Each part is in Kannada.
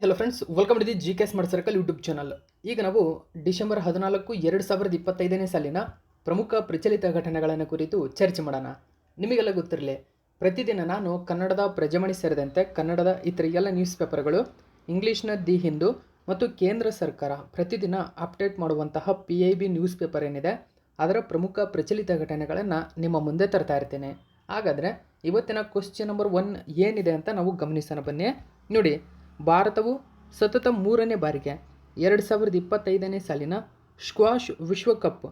Hello friends, welcome to the G K smart circle YouTube channel. ಈಗ ನಾವು ಡಿಸೆಂಬರ್ 14, 2025ನೇ ಸಾಲಿನ ಪ್ರಮುಖ ಪ್ರಚಲಿತ ಘಟನೆಗಳನ್ನು ಕುರಿತು ಚರ್ಚೆ ಮಾಡೋಣ. ನಿಮಗೆಲ್ಲ ಗೊತ್ತಿರಲಿ, ಪ್ರತಿದಿನ ನಾನು ಕನ್ನಡದ ಪ್ರಜಾವಾಣಿ ಸೇರಿದಂತೆ ಕನ್ನಡದ ಇತರ ಎಲ್ಲ ನ್ಯೂಸ್ ಪೇಪರ್ಗಳು, ಇಂಗ್ಲೀಷ್ನ ದಿ ಹಿಂದೂ ಮತ್ತು ಕೇಂದ್ರ ಸರ್ಕಾರ ಪ್ರತಿದಿನ ಅಪ್ಡೇಟ್ ಮಾಡುವಂತಹ PIB ನ್ಯೂಸ್ ಪೇಪರ್ ಏನಿದೆ ಅದರ ಪ್ರಮುಖ ಪ್ರಚಲಿತ ಘಟನೆಗಳನ್ನು ನಿಮ್ಮ ಮುಂದೆ ತರ್ತಾ ಇರ್ತೇನೆ. ಹಾಗಾದರೆ ಇವತ್ತಿನ ಕ್ವಶ್ಚನ್ ನಂಬರ್ 1 ಏನಿದೆ ಅಂತ ನಾವು ಗಮನಿಸೋಣ ಬನ್ನಿ. ನೋಡಿ, ಭಾರತವು ಸತತ 3ನೇ ಬಾರಿಗೆ 2025ನೇ ಸಾಲಿನ ಸ್ಕ್ವಾಷ್ ವಿಶ್ವಕಪ್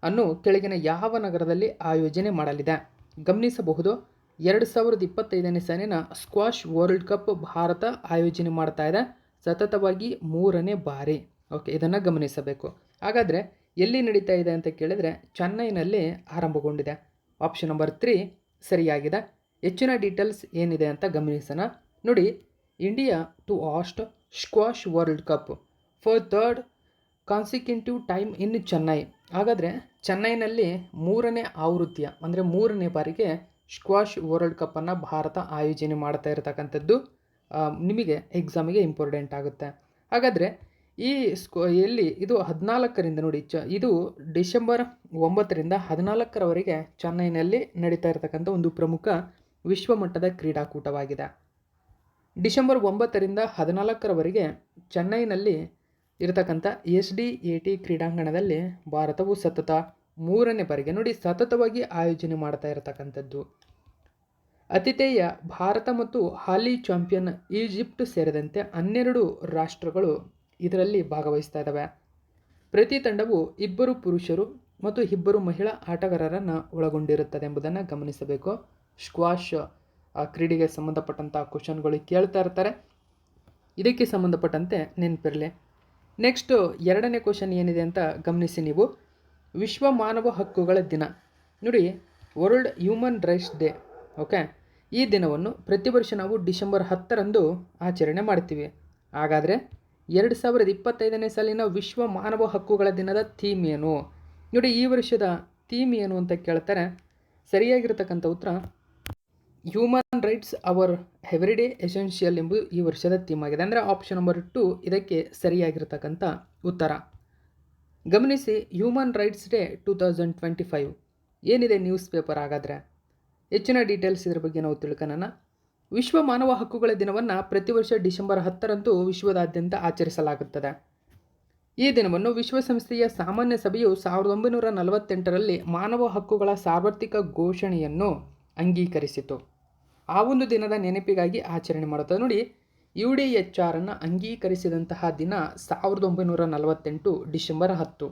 ಅನ್ನು ಕೆಳಗಿನ ಯಾವ ನಗರದಲ್ಲಿ ಆಯೋಜನೆ ಮಾಡಲಿದೆ? ಗಮನಿಸಬಹುದು, 2025ನೇ ಸಾಲಿನ ಸ್ಕ್ವಾಷ್ ವರ್ಲ್ಡ್ ಕಪ್ ಭಾರತ ಆಯೋಜನೆ ಮಾಡ್ತಾ ಇದೆ, ಸತತವಾಗಿ 3ನೇ ಬಾರಿ. ಓಕೆ, ಇದನ್ನು ಗಮನಿಸಬೇಕು. ಹಾಗಾದರೆ ಎಲ್ಲಿ ನಡೀತಾ ಇದೆ ಅಂತ ಕೇಳಿದರೆ ಚೆನ್ನೈನಲ್ಲಿ ಆರಂಭಗೊಂಡಿದೆ. ಆಪ್ಷನ್ ನಂಬರ್ 3 ಸರಿಯಾಗಿದೆ. ಹೆಚ್ಚಿನ ಡೀಟೇಲ್ಸ್ ಏನಿದೆ ಅಂತ ಗಮನಿಸೋಣ. ನೋಡಿ, India to host squash world cup for third consecutive time in Chennai. ಹಾಗಾದರೆ ಚೆನ್ನೈನಲ್ಲಿ 3ನೇ ಆವೃತ್ತಿಯ ಅಂದರೆ 3ನೇ ಬಾರಿಗೆ ಸ್ಕ್ವಾಷ್ ವರ್ಲ್ಡ್ ಕಪ್ಪನ್ನು ಭಾರತ ಆಯೋಜನೆ ಮಾಡ್ತಾ ಇರತಕ್ಕಂಥದ್ದು ನಿಮಗೆ ಎಕ್ಸಾಮಿಗೆ ಇಂಪಾರ್ಟೆಂಟ್ ಆಗುತ್ತೆ. ಹಾಗಾದರೆ ಈ ಎಲ್ಲಿ ಇದು 14ರಿಂದ ನೋಡಿ, ಇದು ಡಿಸೆಂಬರ್ 9ರಿಂದ 14ರವರೆಗೆ ಚೆನ್ನೈನಲ್ಲಿ ನಡೀತಾ ಇರತಕ್ಕಂಥ ಒಂದು ಪ್ರಮುಖ ವಿಶ್ವಮಟ್ಟದ ಕ್ರೀಡಾಕೂಟವಾಗಿದೆ. ಡಿಸೆಂಬರ್ 9ರಿಂದ 14ರವರೆಗೆ ಚೆನ್ನೈನಲ್ಲಿ ಇರತಕ್ಕಂಥ SDAT ಕ್ರೀಡಾಂಗಣದಲ್ಲಿ ಭಾರತವು ಸತತ 3ನೇ ಬಾರಿಗೆ ನೋಡಿ ಸತತವಾಗಿ ಆಯೋಜನೆ ಮಾಡ್ತಾ ಇರತಕ್ಕಂಥದ್ದು. ಆತಿಥೇಯ ಭಾರತ ಮತ್ತು ಹಾಲಿ ಚಾಂಪಿಯನ್ ಈಜಿಪ್ಟ್ ಸೇರಿದಂತೆ 12 ರಾಷ್ಟ್ರಗಳು ಇದರಲ್ಲಿ ಭಾಗವಹಿಸ್ತಾ ಇದ್ದಾವೆ. ಪ್ರತಿ ತಂಡವು 2 ಪುರುಷರು ಮತ್ತು 2 ಮಹಿಳಾ ಆಟಗಾರರನ್ನು ಒಳಗೊಂಡಿರುತ್ತದೆ ಎಂಬುದನ್ನು ಗಮನಿಸಬೇಕು. ಸ್ಕ್ವಾಷ್ ಕ್ರೀಡೆಗೆ ಸಂಬಂಧಪಟ್ಟಂಥ ಕ್ವಶನ್ಗಳು ಕೇಳ್ತಾ ಇರ್ತಾರೆ, ಇದಕ್ಕೆ ಸಂಬಂಧಪಟ್ಟಂತೆ ನೆನಪಿರಲಿ. ನೆಕ್ಸ್ಟು 2ನೇ ಕ್ವಶನ್ ಏನಿದೆ ಅಂತ ಗಮನಿಸಿ ನೀವು. ವಿಶ್ವ ಮಾನವ ಹಕ್ಕುಗಳ ದಿನ ನೋಡಿ, world human rights day. Okay, ಈ ದಿನವನ್ನು ಪ್ರತಿ ವರ್ಷ ನಾವು ಡಿಸೆಂಬರ್ 10ರಂದು ಆಚರಣೆ ಮಾಡ್ತೀವಿ. ಹಾಗಾದರೆ 2025ನೇ ಸಾಲಿನ ವಿಶ್ವ ಮಾನವ ಹಕ್ಕುಗಳ ದಿನದ ಥೀಮ್ ಏನು? ನೋಡಿ, ಈ ವರ್ಷದ ಥೀಮ್ ಏನು ಅಂತ ಕೇಳ್ತಾರೆ. ಸರಿಯಾಗಿರ್ತಕ್ಕಂಥ ಉತ್ತರ human rights our everyday essential ಎಂಬುದು ಈ ವರ್ಷದ ಥೀಮ್ ಆಗಿದೆ. ಅಂದರೆ ಆಪ್ಷನ್ ನಂಬರ್ 2 ಇದಕ್ಕೆ ಸರಿಯಾಗಿರ್ತಕ್ಕಂಥ ಉತ್ತರ. ಗಮನಿಸಿ, ಹ್ಯೂಮನ್ ರೈಟ್ಸ್ ಡೇ 2025 ಏನಿದೆ ನ್ಯೂಸ್ ಪೇಪರ್. ಹಾಗಾದರೆ ಹೆಚ್ಚಿನ ಡೀಟೇಲ್ಸ್ ಇದರ ಬಗ್ಗೆ ನಾವು ತಿಳ್ಕೊಳ್ಳೋಣ. ವಿಶ್ವ ಮಾನವ ಹಕ್ಕುಗಳ ದಿನವನ್ನು ಪ್ರತಿ ವರ್ಷ ಡಿಸೆಂಬರ್ 10ರಂದು ವಿಶ್ವದಾದ್ಯಂತ ಆಚರಿಸಲಾಗುತ್ತದೆ. ಈ ದಿನವನ್ನು ವಿಶ್ವಸಂಸ್ಥೆಯ ಸಾಮಾನ್ಯ ಸಭೆಯು 1948ರಲ್ಲಿ ಮಾನವ ಹಕ್ಕುಗಳ ಸಾರ್ವತ್ರಿಕ ಘೋಷಣೆಯನ್ನು ಅಂಗೀಕರಿಸಿತು. ಆ ಒಂದು ದಿನದ ನೆನಪಿಗಾಗಿ ಆಚರಣೆ ಮಾಡುತ್ತದೆ. ನೋಡಿ, UDHR ಅನ್ನು ಅಂಗೀಕರಿಸಿದಂತಹ ದಿನ 1948 ಡಿಸೆಂಬರ್ 10.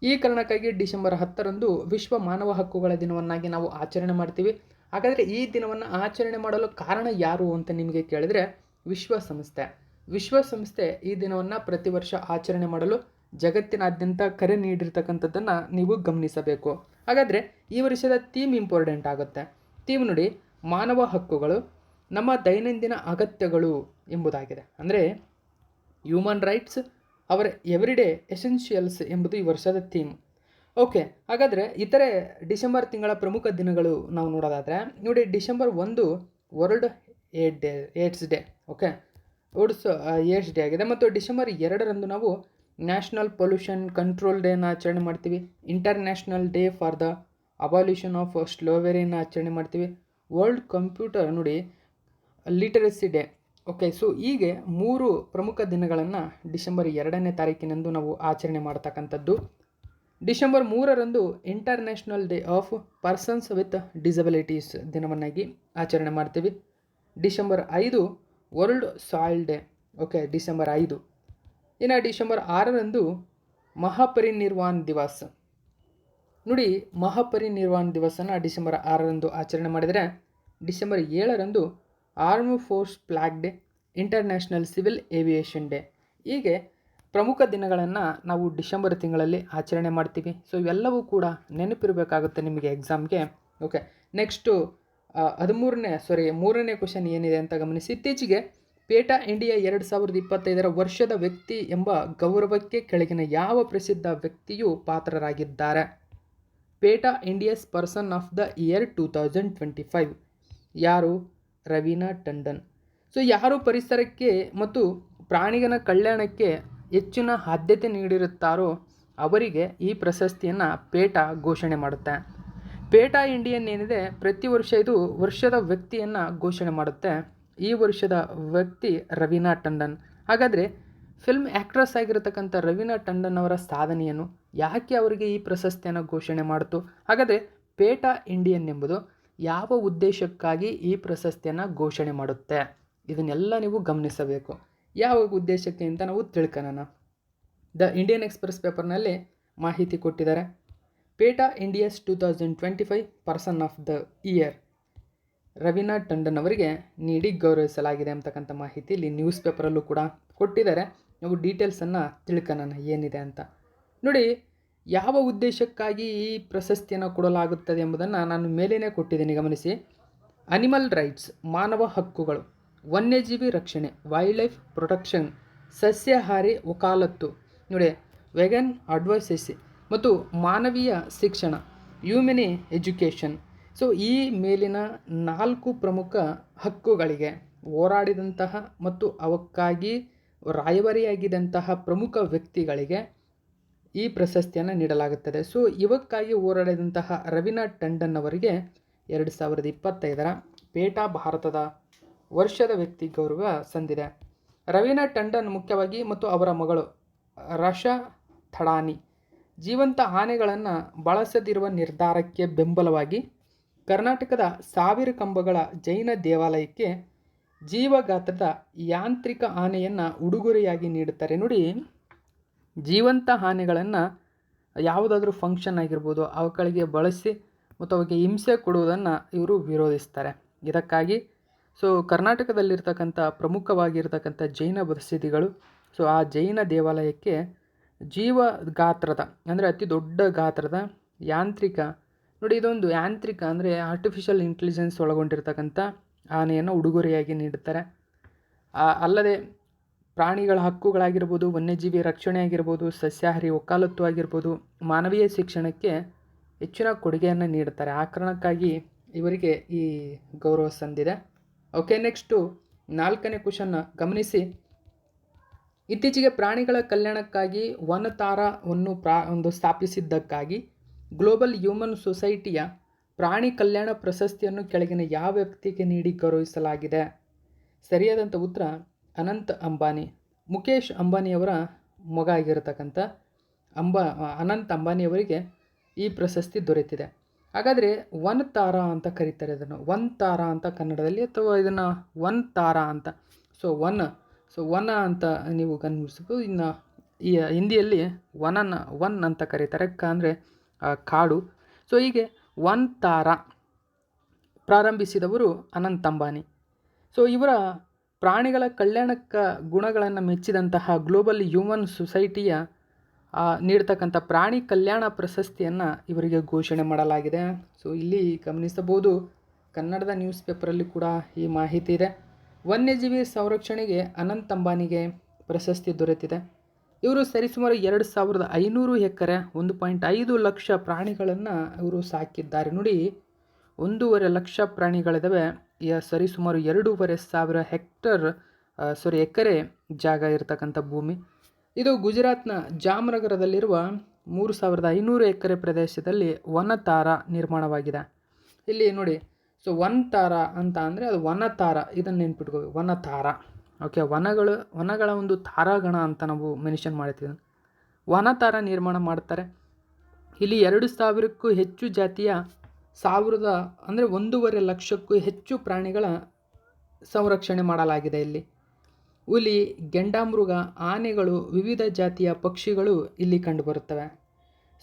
ಈ ಕಾರಣಕ್ಕಾಗಿ ಡಿಸೆಂಬರ್ 10ರಂದು ವಿಶ್ವ ಮಾನವ ಹಕ್ಕುಗಳ ದಿನವನ್ನಾಗಿ ನಾವು ಆಚರಣೆ ಮಾಡ್ತೀವಿ. ಹಾಗಾದರೆ ಈ ದಿನವನ್ನು ಆಚರಣೆ ಮಾಡಲು ಕಾರಣ ಯಾರು ಅಂತ ನಿಮಗೆ ಕೇಳಿದರೆ ವಿಶ್ವಸಂಸ್ಥೆ ಈ ದಿನವನ್ನು ಪ್ರತಿ ವರ್ಷ ಆಚರಣೆ ಮಾಡಲು ಜಗತ್ತಿನಾದ್ಯಂತ ಕರೆ ನೀಡಿರ್ತಕ್ಕಂಥದ್ದನ್ನು ನೀವು ಗಮನಿಸಬೇಕು. ಹಾಗಾದರೆ ಈ ವರ್ಷದ ಥೀಮ್ ಇಂಪಾರ್ಟೆಂಟ್ ಆಗುತ್ತೆ. ಥೀಮ್ ನೋಡಿ, ಮಾನವ ಹಕ್ಕುಗಳು ನಮ್ಮ ದೈನಂದಿನ ಅಗತ್ಯಗಳು ಎಂಬುದಾಗಿದೆ. ಅಂದರೆ human rights our everyday essentials ಎಂಬುದು ಈ ವರ್ಷದ ಥೀಮ್. ಓಕೆ, ಹಾಗಾದರೆ ಇತರೆ ಡಿಸೆಂಬರ್ ತಿಂಗಳ ಪ್ರಮುಖ ದಿನಗಳು ನಾವು ನೋಡೋದಾದರೆ ನೋಡಿ, December 1 world AIDS day. Okay, AIDS day ಆಗಿದೆ. ಮತ್ತು ಡಿಸೆಂಬರ್ 2ರಂದು ನಾವು ನ್ಯಾಷನಲ್ ಪೊಲ್ಯೂಷನ್ ಕಂಟ್ರೋಲ್ ಡೇನ ಆಚರಣೆ ಮಾಡ್ತೀವಿ. International day for the abolition of ಸ್ಲೋವೆರಿನ ಆಚರಣೆ ಮಾಡ್ತೀವಿ. ವರ್ಲ್ಡ್ ಕಂಪ್ಯೂಟರ್ ನೋಡಿ ಲಿಟರಸಿ ಡೇ. ಓಕೆ, ಸೊ ಹೀಗೆ 3 ಪ್ರಮುಖ ದಿನಗಳನ್ನು ಡಿಸೆಂಬರ್ 2ನೇ ತಾರೀಕಿನಂದು ನಾವು ಆಚರಣೆ ಮಾಡ್ತಕ್ಕಂಥದ್ದು. ಡಿಸೆಂಬರ್ 3ರಂದು international day of persons with disabilities ದಿನವನ್ನಾಗಿ ಆಚರಣೆ ಮಾಡ್ತೀವಿ. December 5 world soil day. Okay, December 5. ಇನ್ನು ಡಿಸೆಂಬರ್ 6ರಂದು ಮಹಾಪರಿನಿರ್ವಾಣ ದಿವಸ್. ನೋಡಿ, ಮಹಾಪರಿನಿರ್ವಾಣ ದಿವಸನ ಡಿಸೆಂಬರ್ 6ರಂದು ಆಚರಣೆ ಮಾಡಿದರೆ ಡಿಸೆಂಬರ್ 7ರಂದು arm force flag day, international civil aviation day. ಹೀಗೆ ಪ್ರಮುಖ ದಿನಗಳನ್ನು ನಾವು ಡಿಸೆಂಬರ್ ತಿಂಗಳಲ್ಲಿ ಆಚರಣೆ ಮಾಡ್ತೀವಿ. ಸೊ ಇವೆಲ್ಲವೂ ಕೂಡ ನೆನಪಿರಬೇಕಾಗುತ್ತೆ ನಿಮಗೆ ಎಕ್ಸಾಮ್ಗೆ. ಓಕೆ, ನೆಕ್ಸ್ಟು 3ನೇ ಕ್ವಶನ್ ಏನಿದೆ ಅಂತ ಗಮನಿಸಿ. ಇತ್ತೀಚೆಗೆ ಪೇಟಾ ಇಂಡಿಯಾ 2025ರ ವರ್ಷದ ವ್ಯಕ್ತಿ ಎಂಬ ಗೌರವಕ್ಕೆ ಕೆಳಗಿನ ಯಾವ ಪ್ರಸಿದ್ಧ ವ್ಯಕ್ತಿಯು ಪಾತ್ರರಾಗಿದ್ದಾರೆ? PETA India's person of the year 2025 ಯಾರು? ರವೀನಾ ಟಂಡನ್. ಸೊ ಯಾರು ಪರಿಸರಕ್ಕೆ ಮತ್ತು ಪ್ರಾಣಿಗಳ ಕಲ್ಯಾಣಕ್ಕೆ ಹೆಚ್ಚಿನ ಆದ್ಯತೆ ನೀಡಿರುತ್ತಾರೋ ಅವರಿಗೆ ಈ ಪ್ರಶಸ್ತಿಯನ್ನು ಪೇಟಾ ಘೋಷಣೆ ಮಾಡುತ್ತೆ. ಪೇಟಾ ಇಂಡಿಯನ್ ಏನಿದೆ ಪ್ರತಿ ವರ್ಷ ಇದು ವರ್ಷದ ವ್ಯಕ್ತಿಯನ್ನು ಘೋಷಣೆ ಮಾಡುತ್ತೆ. ಈ ವರ್ಷದ ವ್ಯಕ್ತಿ ರವೀನಾ ಟಂಡನ್. ಹಾಗಾದರೆ ಫಿಲ್ಮ್ ಆ್ಯಕ್ಟ್ರೆಸ್ ಆಗಿರತಕ್ಕಂಥ ರವೀನಾ ಟಂಡನ್ ಅವರ ಸಾಧನೆಯನ್ನು ಯಾಕೆ ಅವರಿಗೆ ಈ ಪ್ರಶಸ್ತಿಯನ್ನು ಘೋಷಣೆ ಮಾಡಿತು? ಹಾಗಾದರೆ ಪೇಟಾ ಇಂಡಿಯನ್ ಎಂಬುದು ಯಾವ ಉದ್ದೇಶಕ್ಕಾಗಿ ಈ ಪ್ರಶಸ್ತಿಯನ್ನು ಘೋಷಣೆ ಮಾಡುತ್ತೆ? ಇದನ್ನೆಲ್ಲ ನೀವು ಗಮನಿಸಬೇಕು. ಯಾವ ಉದ್ದೇಶಕ್ಕೆ ಅಂತ ನಾವು ತಿಳ್ಕೊಳ್ಳೋಣ. ದ ಇಂಡಿಯನ್ ಎಕ್ಸ್‌ಪ್ರೆಸ್ ಪೇಪರ್ನಲ್ಲಿ ಮಾಹಿತಿ ಕೊಟ್ಟಿದ್ದಾರೆ. PETA India's 2025 person of the year Raveena Tandon ಅವರಿಗೆ ನೀಡಿ ಗೌರವಿಸಲಾಗಿದೆ ಅಂತಕ್ಕಂಥ ಮಾಹಿತಿ ಇಲ್ಲಿ ನ್ಯೂಸ್ ಪೇಪರಲ್ಲೂ ಕೂಡ ಕೊಟ್ಟಿದ್ದಾರೆ. ನಾವು ಡೀಟೇಲ್ಸನ್ನು ತಿಳ್ಕೊಳ್ಳೋಣ ಏನಿದೆ ಅಂತ. ನೋಡಿ, ಯಾವ ಉದ್ದೇಶಕ್ಕಾಗಿ ಈ ಪ್ರಶಸ್ತಿಯನ್ನು ಕೊಡಲಾಗುತ್ತದೆ ಎಂಬುದನ್ನು ನಾನು ಮೇಲೇನೆ ಕೊಟ್ಟಿದ್ದೀನಿ, ಗಮನಿಸಿ. ಅನಿಮಲ್ ರೈಟ್ಸ್, ಮಾನವ ಹಕ್ಕುಗಳು, ವನ್ಯಜೀವಿ ರಕ್ಷಣೆ, ವೈಲ್ಡ್ ಲೈಫ್ ಪ್ರೊಟೆಕ್ಷನ್, ಸಸ್ಯಾಹಾರಿ ವಕಾಲತ್ತು, ನೋಡಿ ವೆಗನ್ ಅಡ್ವೈಸಸಿ ಮತ್ತು ಮಾನವೀಯ ಶಿಕ್ಷಣ, ಹ್ಯೂಮನಿ ಎಜುಕೇಷನ್. ಸೊ ಈ ಮೇಲಿನ 4 ಪ್ರಮುಖ ಹಕ್ಕುಗಳಿಗೆ ಹೋರಾಡಿದಂತಹ ಮತ್ತು ಅವಕ್ಕಾಗಿ ರಾಯಭಾರಿಯಾಗಿದ್ದಂತಹ ಪ್ರಮುಖ ವ್ಯಕ್ತಿಗಳಿಗೆ ಈ ಪ್ರಶಸ್ತಿಯನ್ನು ನೀಡಲಾಗುತ್ತದೆ. ಸೊ ಇವಕ್ಕಾಗಿ ಹೋರಾಡಿದಂತಹ ರವೀನಾ ಟಂಡನ್ ಅವರಿಗೆ 2025ರ ಪೇಟಾ ಭಾರತದ ವರ್ಷದ ವ್ಯಕ್ತಿ ಗೌರವ ಸಂದಿದೆ. ರವೀನಾ ಟಂಡನ್ ಮುಖ್ಯವಾಗಿ ಮತ್ತು ಅವರ ಮಗಳು ರಶಾ ಥಡಾನಿ ಜೀವಂತ ಆನೆಗಳನ್ನು ಬಳಸದಿರುವ ನಿರ್ಧಾರಕ್ಕೆ ಬೆಂಬಲವಾಗಿ ಕರ್ನಾಟಕದ 1000 ಕಂಬಗಳ ಜೈನ ದೇವಾಲಯಕ್ಕೆ ಜೀವಗಾತ್ರದ ಯಾಂತ್ರಿಕ ಆನೆಯನ್ನು ಉಡುಗೊರೆಯಾಗಿ ನೀಡುತ್ತಾರೆ. ನೋಡಿ, ಜೀವಂತ ಆನೆಗಳನ್ನು ಯಾವುದಾದ್ರೂ ಫಂಕ್ಷನ್ ಆಗಿರ್ಬೋದು ಅವುಗಳಿಗೆ ಬಳಸಿ ಮತ್ತು ಅವಕ್ಕೆ ಹಿಂಸೆ ಕೊಡುವುದನ್ನು ಇವರು ವಿರೋಧಿಸ್ತಾರೆ. ಇದಕ್ಕಾಗಿ ಸೊ ಕರ್ನಾಟಕದಲ್ಲಿರ್ತಕ್ಕಂಥ ಪ್ರಮುಖವಾಗಿರ್ತಕ್ಕಂಥ ಜೈನ ಬಸದಿಗಳು, ಸೊ ಆ ಜೈನ ದೇವಾಲಯಕ್ಕೆ ಜೀವಗಾತ್ರದ ಅಂದರೆ ಅತಿ ದೊಡ್ಡ ಗಾತ್ರದ ಯಾಂತ್ರಿಕ, ನೋಡಿ ಇದೊಂದು ಯಾಂತ್ರಿಕ ಅಂದರೆ ಆರ್ಟಿಫಿಷಿಯಲ್ ಇಂಟೆಲಿಜೆನ್ಸ್ ಒಳಗೊಂಡಿರ್ತಕ್ಕಂಥ ಆನೆಯನ್ನು ಉಡುಗೊರೆಯಾಗಿ ನೀಡುತ್ತಾರೆ. ಅಲ್ಲದೆ ಪ್ರಾಣಿಗಳ ಹಕ್ಕುಗಳಾಗಿರ್ಬೋದು, ವನ್ಯಜೀವಿ ರಕ್ಷಣೆ ಆಗಿರ್ಬೋದು, ಸಸ್ಯಾಹಾರಿ ವಕಾಲತ್ತು ಆಗಿರ್ಬೋದು, ಮಾನವೀಯ ಶಿಕ್ಷಣಕ್ಕೆ ಹೆಚ್ಚಿನ ಕೊಡುಗೆಯನ್ನು ನೀಡುತ್ತಾರೆ. ಆ ಕಾರಣಕ್ಕಾಗಿ ಇವರಿಗೆ ಈ ಗೌರವ ಸಂದಿದೆ. ಓಕೆ, ನೆಕ್ಸ್ಟು 4ನೇ ಕ್ವಶನ್ನ ಗಮನಿಸಿ. ಇತ್ತೀಚೆಗೆ ಪ್ರಾಣಿಗಳ ಕಲ್ಯಾಣಕ್ಕಾಗಿ ವನತಾರವನ್ನು ಸ್ಥಾಪಿಸಿದ್ದಕ್ಕಾಗಿ ಗ್ಲೋಬಲ್ ಹ್ಯೂಮನ್ ಸೊಸೈಟಿಯ ಪ್ರಾಣಿ ಕಲ್ಯಾಣ ಪ್ರಶಸ್ತಿಯನ್ನು ಕೆಳಗಿನ ಯಾವ ವ್ಯಕ್ತಿಗೆ ನೀಡಿ ಗೌರವಿಸಲಾಗಿದೆ? ಸರಿಯಾದಂಥ ಉತ್ತರ ಅನಂತ್ ಅಂಬಾನಿ. ಮುಖೇಶ್ ಅಂಬಾನಿಯವರ ಮಗ ಆಗಿರತಕ್ಕಂಥ ಅನಂತ್ ಅಂಬಾನಿಯವರಿಗೆ ಈ ಪ್ರಶಸ್ತಿ ದೊರೆತಿದೆ. ಹಾಗಾದರೆ ಒನ್ ತಾರ ಅಂತ ಕರೀತಾರೆ ಇದನ್ನು, ಒನ್ ತಾರ ಅಂತ ಕನ್ನಡದಲ್ಲಿ, ಅಥವಾ ಇದನ್ನು ಒನ್ ತಾರ ಅಂತ. ಸೊ ವನ ಅಂತ ನೀವು ಗಮನಿಸಬಹುದು. ಇನ್ನು ಈ ಹಿಂದಿಯಲ್ಲಿ ಒನ್ ಅಂತ ಕರೀತಾರೆ, ಅಂದರೆ ಕಾಡು. ಸೊ ಹೀಗೆ ಒನ್ ತಾರ ಪ್ರಾರಂಭಿಸಿದವರು ಅನಂತ್ ಅಂಬಾನಿ. ಸೊ ಇವರ ಪ್ರಾಣಿಗಳ ಕಲ್ಯಾಣಕ್ಕ ಗುಣಗಳನ್ನು ಮೆಚ್ಚಿದಂತಹ ಗ್ಲೋಬಲ್ ಹ್ಯೂಮನ್ ಸೊಸೈಟಿಯ ನೀಡ್ತಕ್ಕಂಥ ಪ್ರಾಣಿ ಕಲ್ಯಾಣ ಪ್ರಶಸ್ತಿಯನ್ನು ಇವರಿಗೆ ಘೋಷಣೆ ಮಾಡಲಾಗಿದೆ. ಸೊ ಇಲ್ಲಿ ಗಮನಿಸಬಹುದು, ಕನ್ನಡದ ನ್ಯೂಸ್ ಪೇಪರಲ್ಲಿ ಕೂಡ ಈ ಮಾಹಿತಿ ಇದೆ. ವನ್ಯಜೀವಿ ಸಂರಕ್ಷಣೆಗೆ ಅನಂತ್ ಅಂಬಾನಿಗೆ ಪ್ರಶಸ್ತಿ ದೊರೆತಿದೆ. ಇವರು ಸರಿಸುಮಾರು 2500 ಎಕರೆ 1.5 ಲಕ್ಷ ಪ್ರಾಣಿಗಳನ್ನು ಇವರು ಸಾಕಿದ್ದಾರೆ. ನೋಡಿ, 1.5 ಲಕ್ಷ ಪ್ರಾಣಿಗಳಿದ್ದಾವೆ. ಸರಿಸುಮಾರು 2,500 ಎಕರೆ ಜಾಗ ಇರತಕ್ಕಂಥ ಭೂಮಿ. ಇದು ಗುಜರಾತ್ನ ಜಾಮ್ನಗರದಲ್ಲಿರುವ 3,500 ಎಕರೆ ಪ್ರದೇಶದಲ್ಲಿ ವನತಾರ ನಿರ್ಮಾಣವಾಗಿದೆ. ಇಲ್ಲಿ ನೋಡಿ, ಸೊ ವನತಾರ ಅಂತ ಅಂದರೆ ಅದು ವನತಾರ, ಇದನ್ನು ನೆನ್ಪಿಟ್ಕೋಬೇಕು, ವನತಾರ. ಓಕೆ, ವನಗಳ ಒಂದು ತಾರಾಗಣ ಅಂತ ನಾವು ಮೆನ್ಷನ್ ಮಾಡ್ತೀವಿ. ವನತಾರ ನಿರ್ಮಾಣ ಮಾಡ್ತಾರೆ. ಇಲ್ಲಿ 2,000ಕ್ಕೂ ಹೆಚ್ಚು ಜಾತಿಯ 1.5 ಲಕ್ಷಕ್ಕೂ ಹೆಚ್ಚು ಪ್ರಾಣಿಗಳ ಸಂರಕ್ಷಣೆ ಮಾಡಲಾಗಿದೆ. ಇಲ್ಲಿ ಹುಲಿ, ಗೆಂಡಾಮೃಗ, ಆನೆಗಳು, ವಿವಿಧ ಜಾತಿಯ ಪಕ್ಷಿಗಳು ಇಲ್ಲಿ ಕಂಡುಬರುತ್ತವೆ.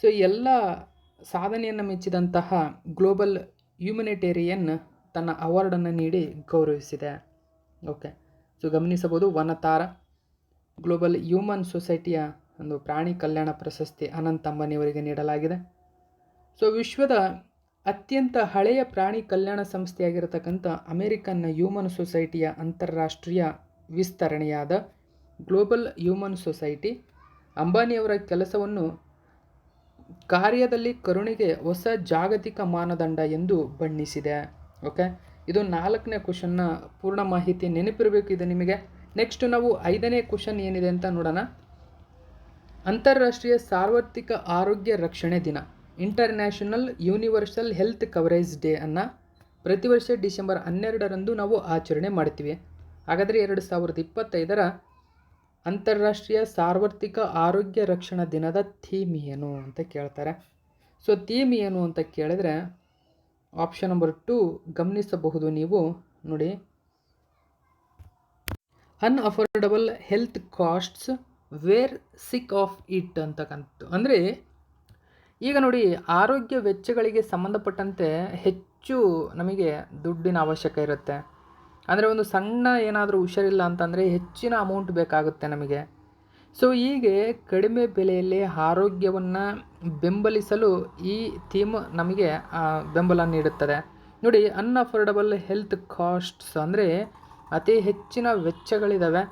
ಸೊ ಎಲ್ಲ ಸಾಧನೆಯನ್ನು ಮೆಚ್ಚಿದಂತಹ ಗ್ಲೋಬಲ್ ಹ್ಯೂಮನಿಟೇರಿಯನ್ ತನ್ನ ಅವಾರ್ಡನ್ನು ನೀಡಿ ಗೌರವಿಸಿದೆ. ಓಕೆ, ಸೊ ಗಮನಿಸಬಹುದು, ವನತಾರ ಗ್ಲೋಬಲ್ ಹ್ಯೂಮನ್ ಸೊಸೈಟಿಯ ಒಂದು ಪ್ರಾಣಿ ಕಲ್ಯಾಣ ಪ್ರಶಸ್ತಿ ಅನಂತ್ ಅಂಬಾನಿಯವರಿಗೆ ನೀಡಲಾಗಿದೆ. ಸೊ ವಿಶ್ವದ ಅತ್ಯಂತ ಹಳೆಯ ಪ್ರಾಣಿ ಕಲ್ಯಾಣ ಸಂಸ್ಥೆಯಾಗಿರತಕ್ಕಂಥ ಅಮೆರಿಕನ್ ಹ್ಯೂಮನ್ ಸೊಸೈಟಿಯ ಅಂತಾರಾಷ್ಟ್ರೀಯ ವಿಸ್ತರಣೆಯಾದ ಗ್ಲೋಬಲ್ ಹ್ಯೂಮನ್ ಸೊಸೈಟಿ ಅಂಬಾನಿಯವರ ಕೆಲಸವನ್ನು ಕಾರ್ಯದಲ್ಲಿ ಕರುಣೆಗೆ ಹೊಸ ಜಾಗತಿಕ ಮಾನದಂಡ ಎಂದು ಬಣ್ಣಿಸಿದೆ. ಓಕೆ, ಇದು 4ನೇ ಕ್ವಶನ್ನ ಪೂರ್ಣ ಮಾಹಿತಿ ನೆನಪಿರಬೇಕು ಇದು ನಿಮಗೆ. ನೆಕ್ಸ್ಟ್ ನಾವು 5ನೇ ಕ್ವಶನ್ ಏನಿದೆ ಅಂತ ನೋಡೋಣ. ಅಂತಾರಾಷ್ಟ್ರೀಯ ಸಾರ್ವತ್ರಿಕ ಆರೋಗ್ಯ ರಕ್ಷಣೆ ದಿನ, international universal health coverage day ಅನ್ನು ಪ್ರತಿ ವರ್ಷ ಡಿಸೆಂಬರ್ 12ರಂದು ನಾವು ಆಚರಣೆ ಮಾಡ್ತೀವಿ. ಹಾಗಾದರೆ 2025ರ ಅಂತಾರಾಷ್ಟ್ರೀಯ ಸಾರ್ವತ್ರಿಕ ಆರೋಗ್ಯ ರಕ್ಷಣಾ ದಿನದ ಥೀಮ್ ಏನು ಅಂತ ಕೇಳ್ತಾರೆ. ಸೊ ಥೀಮ್ ಏನು ಅಂತ ಕೇಳಿದ್ರೆ ಆಪ್ಷನ್ ನಂಬರ್ 2 ಗಮನಿಸಬಹುದು ನೀವು ನೋಡಿ. Unaffordable health costs where sick of it ಅಂತಕ್ಕಂಥ. ಅಂದರೆ ಈಗ ನೋಡಿ, ಆರೋಗ್ಯ ವೆಚ್ಚಗಳಿಗೆ ಸಂಬಂಧಪಟ್ಟಂತೆ ಹೆಚ್ಚು ನಮಗೆ ದುಡ್ಡಿನ ಅವಶ್ಯಕ ಇರುತ್ತೆ. ಅಂದರೆ ಒಂದು ಸಣ್ಣ ಏನಾದರೂ ಹುಷಾರಿಲ್ಲ ಅಂತಂದರೆ ಹೆಚ್ಚಿನ ಅಮೌಂಟ್ ಬೇಕಾಗುತ್ತೆ ನಮಗೆ. ಸೊ ಹೀಗೆ ಕಡಿಮೆ ಬೆಲೆಯಲ್ಲಿ ಆರೋಗ್ಯವನ್ನು ಬೆಂಬಲಿಸಲು ಈ ಥೀಮ್ ನಮಗೆ ಬೆಂಬಲ ನೀಡುತ್ತದೆ. ನೋಡಿ, ಅನ್ಅಫೋರ್ಡಬಲ್ ಹೆಲ್ತ್ ಕಾಸ್ಟ್ಸ್ ಅಂದರೆ ಅತಿ ಹೆಚ್ಚಿನ ವೆಚ್ಚಗಳಿದ್ದಾವೆ.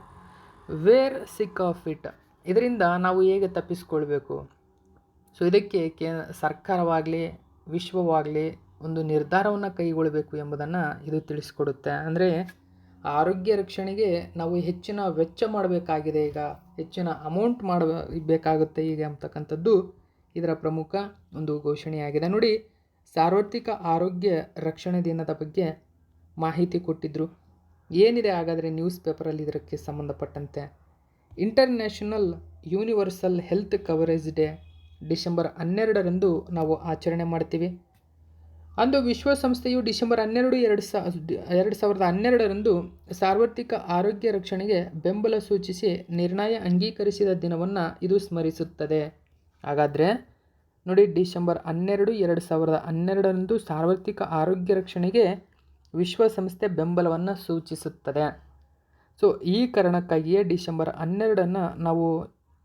ವೇರ್ ಸಿಕ್ ಆಫ್ ಇಟ್, ಇದರಿಂದ ನಾವು ಹೇಗೆ ತಪ್ಪಿಸ್ಕೊಳ್ಬೇಕು. ಸೊ ಇದಕ್ಕೆ ಸರ್ಕಾರವಾಗಲಿ ವಿಶ್ವವಾಗಲಿ ಒಂದು ನಿರ್ಧಾರವನ್ನು ಕೈಗೊಳ್ಳಬೇಕು ಎಂಬುದನ್ನು ಇದು ತಿಳಿಸ್ಕೊಡುತ್ತೆ. ಅಂದರೆ ಆರೋಗ್ಯ ರಕ್ಷಣೆಗೆ ನಾವು ಹೆಚ್ಚಿನ ವೆಚ್ಚ ಮಾಡಬೇಕಾಗಿದೆ, ಈಗ ಹೆಚ್ಚಿನ ಅಮೌಂಟ್ ಮಾಡಬೇಕಾಗುತ್ತೆ ಈಗ ಅಂತಕ್ಕಂಥದ್ದು ಇದರ ಪ್ರಮುಖ ಒಂದು ಘೋಷಣೆಯಾಗಿದೆ. ನೋಡಿ, ಸಾರ್ವತ್ರಿಕ ಆರೋಗ್ಯ ರಕ್ಷಣೆ ದಿನದ ಬಗ್ಗೆ ಮಾಹಿತಿ ಕೊಟ್ಟಿದ್ದರು. ಏನಿದೆ ಹಾಗಾದರೆ ನ್ಯೂಸ್ ಪೇಪರಲ್ಲಿ ಇದಕ್ಕೆ ಸಂಬಂಧಪಟ್ಟಂತೆ? International universal health coverage day December 12ರಂದು ನಾವು ಆಚರಣೆ ಮಾಡ್ತೀವಿ. ಅಂದು ವಿಶ್ವಸಂಸ್ಥೆಯು ಡಿಸೆಂಬರ್ 12, 2012ರಂದು ಸಾರ್ವತ್ರಿಕ ಆರೋಗ್ಯ ರಕ್ಷಣೆಗೆ ಬೆಂಬಲ ಸೂಚಿಸಿ ನಿರ್ಣಯ ಅಂಗೀಕರಿಸಿದ ದಿನವನ್ನು ಇದು ಸ್ಮರಿಸುತ್ತದೆ. ಹಾಗಾದರೆ ನೋಡಿ, ಡಿಸೆಂಬರ್ 12, 2012ರಂದು ಸಾರ್ವತ್ರಿಕ ಆರೋಗ್ಯ ರಕ್ಷಣೆಗೆ ವಿಶ್ವಸಂಸ್ಥೆ ಬೆಂಬಲವನ್ನು ಸೂಚಿಸುತ್ತದೆ. ಸೊ ಈ ಕಾರಣಕ್ಕಾಗಿಯೇ ಡಿಸೆಂಬರ್ 12ನ್ನು ನಾವು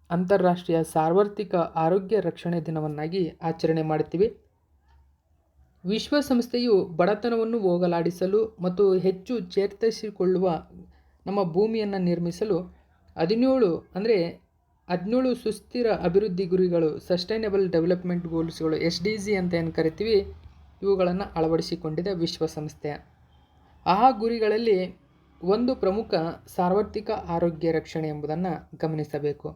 ಅಂತಾರಾಷ್ಟ್ರೀಯ ಸಾರ್ವತ್ರಿಕ ಆರೋಗ್ಯ ರಕ್ಷಣೆ ದಿನವನ್ನಾಗಿ ಆಚರಣೆ ಮಾಡ್ತೀವಿ. ವಿಶ್ವಸಂಸ್ಥೆಯು ಬಡತನವನ್ನು ಹೋಗಲಾಡಿಸಲು ಮತ್ತು ಹೆಚ್ಚು ಚೇತರಿಸಿಕೊಳ್ಳುವ ನಮ್ಮ ಭೂಮಿಯನ್ನು ನಿರ್ಮಿಸಲು 17 ಸುಸ್ಥಿರ ಅಭಿವೃದ್ಧಿ ಗುರಿಗಳು, ಸಸ್ಟೈನಬಲ್ ಡೆವಲಪ್ಮೆಂಟ್ ಗೋಲ್ಸ್ಗಳು, SDG ಅಂತ ಏನು ಕರಿತೀವಿ, ಇವುಗಳನ್ನು ಅಳವಡಿಸಿಕೊಂಡಿದೆ ವಿಶ್ವಸಂಸ್ಥೆ. ಆ ಗುರಿಗಳಲ್ಲಿ ಒಂದು ಪ್ರಮುಖ ಸಾರ್ವತ್ರಿಕ ಆರೋಗ್ಯ ರಕ್ಷಣೆ ಎಂಬುದನ್ನು ಗಮನಿಸಬೇಕು.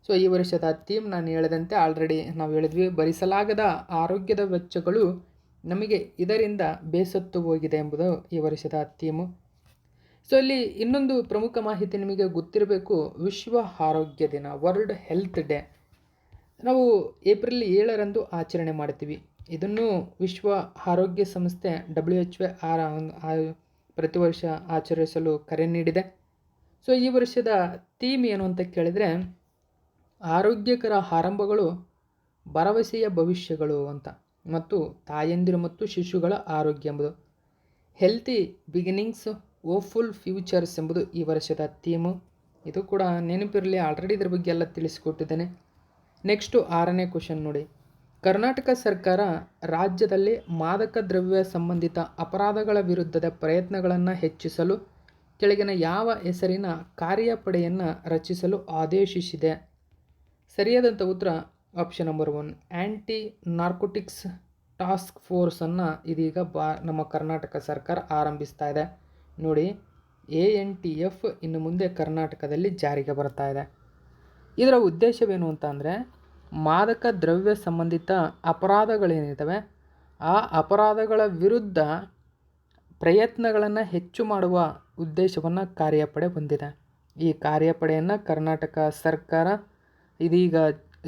ಸೊ ಈ ವರ್ಷದ ಥೀಮ್ ನಾನು ಹೇಳಿದಂತೆ ಆಲ್ರೆಡಿ ನಾವು ಹೇಳಿದ್ವಿ, ಭರಿಸಲಾಗದ ಆರೋಗ್ಯದ ವೆಚ್ಚಗಳು ನಮಗೆ ಇದರಿಂದ ಬೇಸತ್ತು ಹೋಗಿದೆ ಎಂಬುದು ಈ ವರ್ಷದ ಥೀಮು. ಸೊ ಇಲ್ಲಿ ಇನ್ನೊಂದು ಪ್ರಮುಖ ಮಾಹಿತಿ ನಿಮಗೆ ಗೊತ್ತಿರಬೇಕು. ವಿಶ್ವ ಆರೋಗ್ಯ ದಿನ, ವರ್ಲ್ಡ್ ಹೆಲ್ತ್ ಡೇ, ನಾವು ಏಪ್ರಿಲ್ 7ರಂದು ಆಚರಣೆ ಮಾಡ್ತೀವಿ. ಇದನ್ನು ವಿಶ್ವ ಆರೋಗ್ಯ ಸಂಸ್ಥೆ WHO ಪ್ರತಿ ವರ್ಷ ಆಚರಿಸಲು ಕರೆ ನೀಡಿದೆ. ಸೊ ಈ ವರ್ಷದ ಥೀಮ್ ಏನು ಅಂತ ಕೇಳಿದರೆ, ಆರೋಗ್ಯಕರ ಆರಂಭಗಳು ಭರವಸೆಯ ಭವಿಷ್ಯಗಳು ಅಂತ, ಮತ್ತು ತಾಯಂದಿರು ಮತ್ತು ಶಿಶುಗಳ ಆರೋಗ್ಯ ಎಂಬುದು, ಹೆಲ್ತಿ ಬಿಗಿನಿಂಗ್ಸ್ ಹೋಪ್ಫುಲ್ ಫ್ಯೂಚರ್ಸ್ ಎಂಬುದು ಈ ವರ್ಷದ ಥೀಮು. ಇದು ಕೂಡ ನೆನಪಿರಲಿ, ಆಲ್ರೆಡಿ ಇದ್ರ ಬಗ್ಗೆ ಎಲ್ಲ ತಿಳಿಸಿಕೊಟ್ಟಿದ್ದೇನೆ. ನೆಕ್ಸ್ಟು 6ನೇ ಕ್ವಶನ್ ನೋಡಿ. ಕರ್ನಾಟಕ ಸರ್ಕಾರ ರಾಜ್ಯದಲ್ಲಿ ಮಾದಕ ದ್ರವ್ಯ ಸಂಬಂಧಿತ ಅಪರಾಧಗಳ ವಿರುದ್ಧದ ಪ್ರಯತ್ನಗಳನ್ನು ಹೆಚ್ಚಿಸಲು ಕೆಳಗಿನ ಯಾವ ಹೆಸರಿನ ಕಾರ್ಯಪಡೆಯನ್ನು ರಚಿಸಲು ಆದೇಶಿಸಿದೆ? ಸರಿಯಾದಂಥ ಉತ್ತರ ಆಪ್ಷನ್ ನಂಬರ್ 1, ಆ್ಯಂಟಿ ನಾರ್ಕೋಟಿಕ್ಸ್ ಟಾಸ್ಕ್ ಫೋರ್ಸನ್ನು ಇದೀಗ ನಮ್ಮ ಕರ್ನಾಟಕ ಸರ್ಕಾರ ಆರಂಭಿಸ್ತಾ ಇದೆ. ನೋಡಿ, ANTF ಇನ್ನು ಮುಂದೆ ಕರ್ನಾಟಕದಲ್ಲಿ ಜಾರಿಗೆ ಬರ್ತಾ ಇದೆ. ಇದರ ಉದ್ದೇಶವೇನು ಅಂತ ಅಂದರೆ, ಮಾದಕ ದ್ರವ್ಯ ಸಂಬಂಧಿತ ಅಪರಾಧಗಳೇನಿದ್ದಾವೆ ಆ ಅಪರಾಧಗಳ ವಿರುದ್ಧ ಪ್ರಯತ್ನಗಳನ್ನು ಹೆಚ್ಚು ಮಾಡುವ ಉದ್ದೇಶವನ್ನು ಕಾರ್ಯಪಡೆ ಹೊಂದಿದೆ. ಈ ಕಾರ್ಯಪಡೆಯನ್ನು ಕರ್ನಾಟಕ ಸರ್ಕಾರ ಇದೀಗ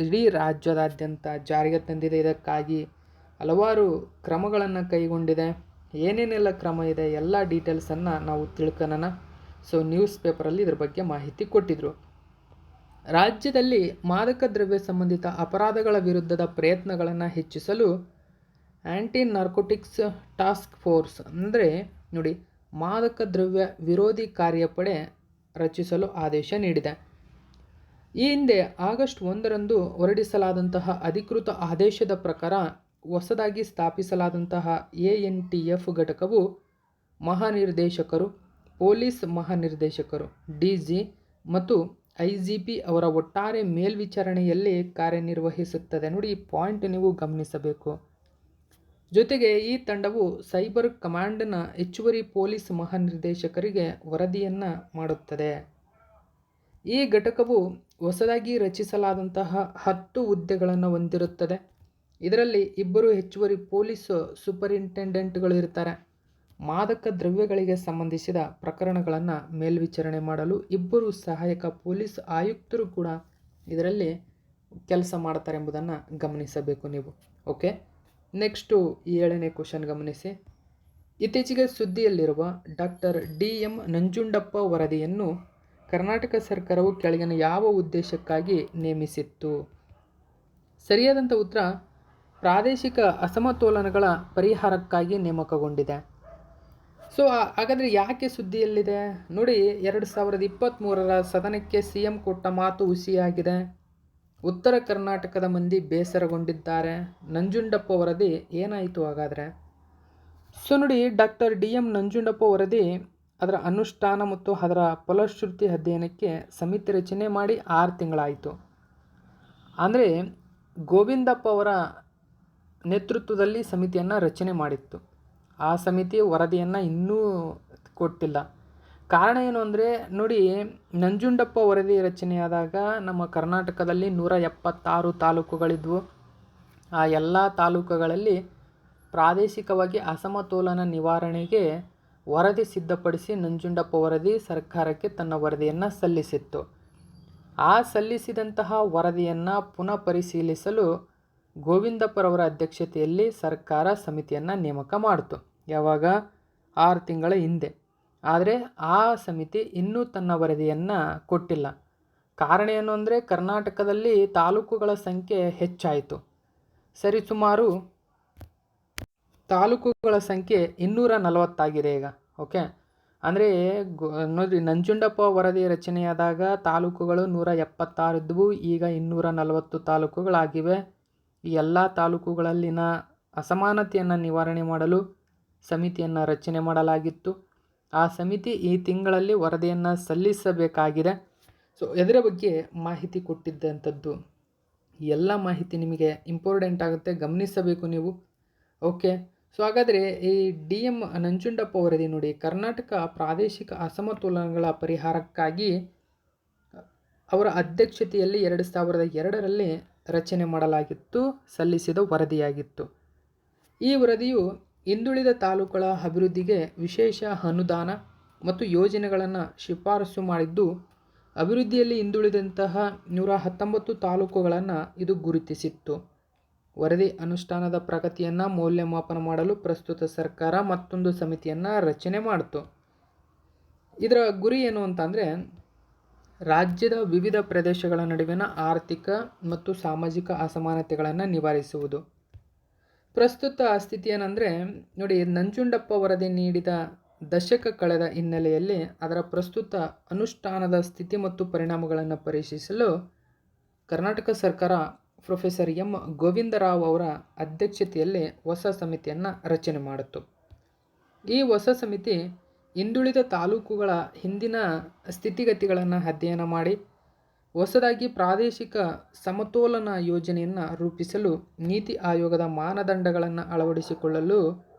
ಇಡೀ ರಾಜ್ಯದಾದ್ಯಂತ ಜಾರಿಗೆ ತಂದಿದೆ. ಇದಕ್ಕಾಗಿ ಹಲವಾರು ಕ್ರಮಗಳನ್ನು ಕೈಗೊಂಡಿದೆ. ಏನೇನೆಲ್ಲ ಕ್ರಮ ಇದೆ ಎಲ್ಲ ಡೀಟೇಲ್ಸನ್ನು ನಾವು ತಿಳ್ಕೊಳ್ಳೋಣ. ಸೊ ನ್ಯೂಸ್ ಪೇಪರಲ್ಲಿ ಇದ್ರ ಬಗ್ಗೆ ಮಾಹಿತಿ ಕೊಟ್ಟಿದ್ದರು. ರಾಜ್ಯದಲ್ಲಿ ಮಾದಕ ದ್ರವ್ಯ ಸಂಬಂಧಿತ ಅಪರಾಧಗಳ ವಿರುದ್ಧದ ಪ್ರಯತ್ನಗಳನ್ನು ಹೆಚ್ಚಿಸಲು ಆ್ಯಂಟಿ ನಾರ್ಕೋಟಿಕ್ಸ್ ಟಾಸ್ಕ್ ಫೋರ್ಸ್ ಅಂದರೆ ನೋಡಿ, ಮಾದಕ ದ್ರವ್ಯ ವಿರೋಧಿ ಕಾರ್ಯಪಡೆ ರಚಿಸಲು ಆದೇಶ ನೀಡಿದೆ. ಈ ಹಿಂದೆ ಆಗಸ್ಟ್ 1ರಂದು ಹೊರಡಿಸಲಾದಂತಹ ಅಧಿಕೃತ ಆದೇಶದ ಪ್ರಕಾರ ಹೊಸದಾಗಿ ಸ್ಥಾಪಿಸಲಾದಂತಹ ANTF ಘಟಕವು ಮಹಾನಿರ್ದೇಶಕರು, ಪೊಲೀಸ್ ಮಹಾನಿರ್ದೇಶಕರು DG ಮತ್ತು IGP ಅವರ ಒಟ್ಟಾರೆ ಮೇಲ್ವಿಚಾರಣೆಯಲ್ಲಿ ಕಾರ್ಯನಿರ್ವಹಿಸುತ್ತದೆ. ನೋಡಿ, ಈ ಪಾಯಿಂಟ್ ನೀವು ಗಮನಿಸಬೇಕು. ಜೊತೆಗೆ ಈ ತಂಡವು ಸೈಬರ್ ಕಮಾಂಡ್ನ ಹೆಚ್ಚುವರಿ ಪೊಲೀಸ್ ಮಹಾನಿರ್ದೇಶಕರಿಗೆ ವರದಿಯನ್ನು ಮಾಡುತ್ತದೆ. ಈ ಘಟಕವು ಹೊಸದಾಗಿ ರಚಿಸಲಾದಂತಹ 10 ಹುದ್ದೆಗಳನ್ನು ಹೊಂದಿರುತ್ತದೆ. ಇದರಲ್ಲಿ 2 ಹೆಚ್ಚುವರಿ ಪೊಲೀಸ್ ಸೂಪರಿಂಟೆಂಡೆಂಟ್ಗಳು ಇರ್ತಾರೆ. ಮಾದಕ ದ್ರವ್ಯಗಳಿಗೆ ಸಂಬಂಧಿಸಿದ ಪ್ರಕರಣಗಳನ್ನು ಮೇಲ್ವಿಚಾರಣೆ ಮಾಡಲು 2 ಸಹಾಯಕ ಪೊಲೀಸ್ ಆಯುಕ್ತರು ಕೂಡ ಇದರಲ್ಲಿ ಕೆಲಸ ಮಾಡ್ತಾರೆ ಎಂಬುದನ್ನು ಗಮನಿಸಬೇಕು ನೀವು. ಓಕೆ, ನೆಕ್ಸ್ಟು 7ನೇ ಕ್ವಶನ್ ಗಮನಿಸಿ. ಇತ್ತೀಚೆಗೆ ಸುದ್ದಿಯಲ್ಲಿರುವ ಡಾಕ್ಟರ್ DM ನಂಜುಂಡಪ್ಪ ವರದಿಯನ್ನು ಕರ್ನಾಟಕ ಸರ್ಕಾರವು ಕೆಳಗಿನ ಯಾವ ಉದ್ದೇಶಕ್ಕಾಗಿ ನೇಮಿಸಿತ್ತು? ಸರಿಯಾದಂಥ ಉತ್ತರ ಪ್ರಾದೇಶಿಕ ಅಸಮತೋಲನಗಳ ಪರಿಹಾರಕ್ಕಾಗಿ ನೇಮಕಗೊಂಡಿದೆ. ಸೊ ಹಾಗಾದರೆ ಯಾಕೆ ಸುದ್ದಿಯಲ್ಲಿದೆ ನೋಡಿ. 2023ರ ಸದನಕ್ಕೆ CM ಕೊಟ್ಟ ಮಾತು ಹುಸಿಯಾಗಿದೆ. ಉತ್ತರ ಕರ್ನಾಟಕದ ಮಂದಿ ಬೇಸರಗೊಂಡಿದ್ದಾರೆ. ನಂಜುಂಡಪ್ಪ ವರದಿ ಏನಾಯಿತು ಹಾಗಾದರೆ? ಸೊ ನೋಡಿ, ಡಾಕ್ಟರ್ DM ನಂಜುಂಡಪ್ಪ ವರದಿ ಅದರ ಅನುಷ್ಠಾನ ಮತ್ತು ಅದರ ಫಲಶ್ರುತಿ ಅಧ್ಯಯನಕ್ಕೆ ಸಮಿತಿ ರಚನೆ ಮಾಡಿ 6 ತಿಂಗಳಾಯಿತು. ಅಂದರೆ ಗೋವಿಂದಪ್ಪ ಅವರ ನೇತೃತ್ವದಲ್ಲಿ ಸಮಿತಿಯನ್ನು ರಚನೆ ಮಾಡಿತ್ತು. ಆ ಸಮಿತಿ ವರದಿಯನ್ನು ಇನ್ನೂ ಕೊಟ್ಟಿಲ್ಲ. ಕಾರಣ ಏನು ಅಂದರೆ ನೋಡಿ, ನಂಜುಂಡಪ್ಪ ವರದಿ ರಚನೆಯಾದಾಗ ನಮ್ಮ ಕರ್ನಾಟಕದಲ್ಲಿ 176 ತಾಲೂಕುಗಳಿದ್ವು. ಆ ಎಲ್ಲ ತಾಲೂಕುಗಳಲ್ಲಿ ಪ್ರಾದೇಶಿಕವಾಗಿ ಅಸಮತೋಲನ ನಿವಾರಣೆಗೆ ವರದಿ ಸಿದ್ಧಪಡಿಸಿ ನಂಜುಂಡಪ್ಪ ವರದಿ ಸರ್ಕಾರಕ್ಕೆ ತನ್ನ ವರದಿಯನ್ನು ಸಲ್ಲಿಸಿತ್ತು. ಆ ಸಲ್ಲಿಸಿದಂತಹ ವರದಿಯನ್ನು ಪುನಃ ಪರಿಶೀಲಿಸಲು ಗೋವಿಂದಪ್ಪರವರ ಅಧ್ಯಕ್ಷತೆಯಲ್ಲಿ ಸರ್ಕಾರ ಸಮಿತಿಯನ್ನು ನೇಮಕ ಮಾಡಿತು. ಯಾವಾಗ? 6 ತಿಂಗಳ ಹಿಂದೆ. ಆದರೆ ಆ ಸಮಿತಿ ಇನ್ನೂ ತನ್ನ ವರದಿಯನ್ನು ಕೊಟ್ಟಿಲ್ಲ. ಕಾರಣ ಏನು ಅಂದರೆ ಕರ್ನಾಟಕದಲ್ಲಿ ತಾಲೂಕುಗಳ ಸಂಖ್ಯೆ ಹೆಚ್ಚಾಯಿತು. ಸರಿಸುಮಾರು ತಾಲೂಕುಗಳ ಸಂಖ್ಯೆ 240 ಆಗಿದೆ ಈಗ. ಓಕೆ, ಅಂದರೆ ನೋಡಿ, ನಂಜುಂಡಪ್ಪ ವರದಿ ರಚನೆಯಾದಾಗ ತಾಲೂಕುಗಳು 176 ಇದ್ದವು. ಈಗ 240 ತಾಲೂಕುಗಳಾಗಿವೆ. ಈ ಎಲ್ಲ ತಾಲೂಕುಗಳಲ್ಲಿನ ಅಸಮಾನತೆಯನ್ನು ನಿವಾರಣೆ ಮಾಡಲು ಸಮಿತಿಯನ್ನು ರಚನೆ ಮಾಡಲಾಗಿತ್ತು. ಆ ಸಮಿತಿ ಈ ತಿಂಗಳಲ್ಲಿ ವರದಿಯನ್ನು ಸಲ್ಲಿಸಬೇಕಾಗಿದೆ. ಸೊ ಇದರ ಬಗ್ಗೆ ಮಾಹಿತಿ ಕೊಟ್ಟಿದ್ದಂಥದ್ದು. ಎಲ್ಲ ಮಾಹಿತಿ ನಿಮಗೆ ಇಂಪಾರ್ಟೆಂಟ್ ಆಗುತ್ತೆ, ಗಮನಿಸಬೇಕು ನೀವು. ಓಕೆ, ಸೊ ಹಾಗಾದರೆ ಈ DM ನಂಜುಂಡಪ್ಪ ವರದಿ ನೋಡಿ, ಕರ್ನಾಟಕ ಪ್ರಾದೇಶಿಕ ಅಸಮತೋಲನಗಳ ಪರಿಹಾರಕ್ಕಾಗಿ ಅವರ ಅಧ್ಯಕ್ಷತೆಯಲ್ಲಿ 2002ರಲ್ಲಿ ರಚನೆ ಮಾಡಲಾಗಿತ್ತು, ಸಲ್ಲಿಸಿದ ವರದಿಯಾಗಿತ್ತು. ಈ ವರದಿಯು ಹಿಂದುಳಿದ ತಾಲೂಕುಗಳ ಅಭಿವೃದ್ಧಿಗೆ ವಿಶೇಷ ಅನುದಾನ ಮತ್ತು ಯೋಜನೆಗಳನ್ನು ಶಿಫಾರಸು ಮಾಡಿದ್ದು, ಅಭಿವೃದ್ಧಿಯಲ್ಲಿ ಹಿಂದುಳಿದಂತಹ 119 ತಾಲೂಕುಗಳನ್ನು ಇದು ಗುರುತಿಸಿತ್ತು. ವರದಿ ಅನುಷ್ಠಾನದ ಪ್ರಗತಿಯನ್ನು ಮೌಲ್ಯಮಾಪನ ಮಾಡಲು ಪ್ರಸ್ತುತ ಸರ್ಕಾರ ಮತ್ತೊಂದು ಸಮಿತಿಯನ್ನು ರಚನೆ ಮಾಡಿತು. ಇದರ ಗುರಿ ಏನು ಅಂತಂದರೆ ರಾಜ್ಯದ ವಿವಿಧ ಪ್ರದೇಶಗಳ ನಡುವಿನ ಆರ್ಥಿಕ ಮತ್ತು ಸಾಮಾಜಿಕ ಅಸಮಾನತೆಗಳನ್ನು ನಿವಾರಿಸುವುದು. ಪ್ರಸ್ತುತ ಸ್ಥಿತಿ ಏನಂದರೆ ನೋಡಿ, ನಂಜುಂಡಪ್ಪ ವರದಿ ನೀಡಿದ ದಶಕ ಕಳೆದ ಹಿನ್ನೆಲೆಯಲ್ಲಿ ಅದರ ಪ್ರಸ್ತುತ ಅನುಷ್ಠಾನದ ಸ್ಥಿತಿ ಮತ್ತು ಪರಿಣಾಮಗಳನ್ನು ಪರಿಶೀಲಿಸಲು ಕರ್ನಾಟಕ ಸರ್ಕಾರ ಪ್ರೊಫೆಸರ್ M ಗೋವಿಂದರಾವ್ ಅವರ ಅಧ್ಯಕ್ಷತೆಯಲ್ಲಿ ಹೊಸ ಸಮಿತಿಯನ್ನು ರಚನೆ ಮಾಡಿತು. ಈ ಹೊಸ ಸಮಿತಿ ಹಿಂದುಳಿದ ತಾಲೂಕುಗಳ ಹಿಂದಿನ ಸ್ಥಿತಿಗತಿಗಳನ್ನು ಅಧ್ಯಯನ ಮಾಡಿ ಹೊಸದಾಗಿ ಪ್ರಾದೇಶಿಕ ಸಮತೋಲನ ಯೋಜನೆಯನ್ನು ರೂಪಿಸಲು ನೀತಿ ಆಯೋಗದ ಮಾನದಂಡಗಳನ್ನು ಅಳವಡಿಸಿಕೊಳ್ಳಲು